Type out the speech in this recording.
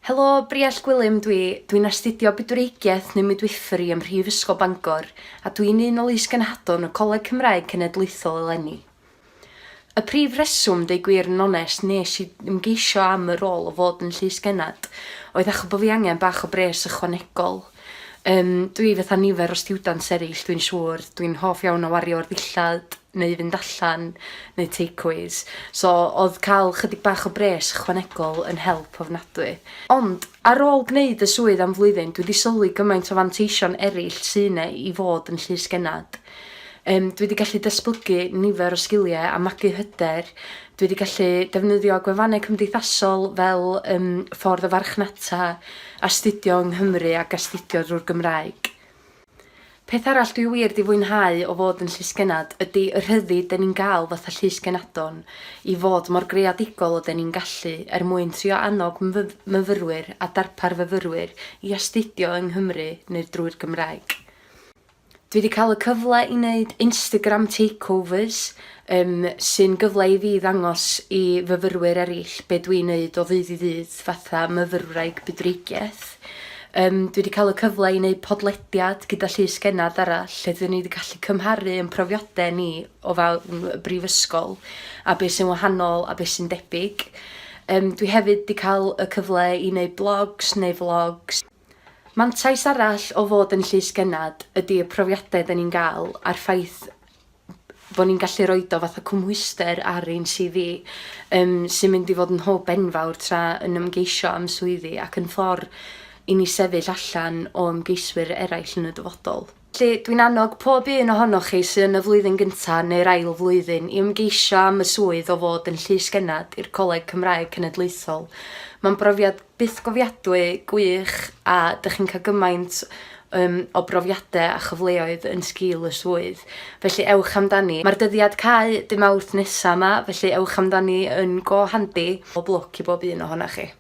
Helo, Briall Gwilym Dwi'n astudio Bydwreigiaeth neu Midwifery ym Mhrifysgol Bangor a dwi'n un o is-genhadon y Coleg Cymraeg Cenedlaethol eleni. Y prif reswm, deu gwir yn onest, nes i ymgeisio am y rôl o fod yn llys-genad oedd achos bod fi angen bach o bres ychwanegol. Dwi fatha nifer o stiwdants eraill, dwi'n siŵr, dwi'n hoff iawn o wario o'r ddillad, neu fynd allan, neu takeaways. So, oedd cael chydig bach o bres ychwanegol yn help ofnadwy. Ond, ar ôl gwneud y swydd am flwyddyn, dwi wedi sylwi gymaint o fanteision eraill sy'n i fod yn llys-genad. Dwi wedi gallu datblygu nifer o sgiliau a magu hyder. Dwi wedi gallu defnyddio gwefannau cymdeithasol fel ffordd o farchnata, astudio yng Nghymru ac astudio drwy'r Gymraeg. Peth arall dwi wir di fwynhau o fod yn llys-genad ydy y rhyddid dyn ni'n gael fatha llys-genadon i fod mor greadigol o dyn ni'n gallu mwyn trio annog myfyrwyr a darpar fyfyrwyr i astudio yng Nghymru neu drwy'r Gymraeg. Dwi wedi cael y cyfle i wneud Instagram takeovers sy'n gyfle i fi ddangos i fyfyrwyr eraill be dwi'n wneud o ddydd i ddydd fatha myfyrwraig bydwreigiaeth. Dwi wedi cael y cyfle i wneud podlediad gyda llys-genad arall lle dwi wedi gallu cymharu yn profiadau ni o fewn y brifysgol a beth sy'n wahanol a beth sy'n debyg. Dwi hefyd wedi cael y cyfle i wneud blogs neu vlogs. Mantais arall o fod yn llys-genad ydy y profiadau dyn ni'n gael a'r ffaith bod ni'n gallu roid o fatha cwmwyster ar ein CV sy'n mynd i fod yn hob enfawr tra yn ymgeisio am swyddi ac yn ffordd i ni sefyll allan o ymgeiswyr eraill yn y dyfodol. Felly dwi'n annog pob un ohonoch chi sy'n yn y flwyddyn gyntaf neu'r ail flwyddyn i ymgeisio am y swydd o fod yn llys-genad i'r Coleg Cymraeg Cenedlaethol. Mae'n brofiad byth gofiadwy, gwych a dych chi'n cael gymaint o brofiadau a chyfleoedd yn sgil y swydd. Felly ewch amdani. Mae'r dyddiad cau dy Mawrth nesaf yma, felly ewch amdani yn go handi o blwc i bob un ohonoch chi.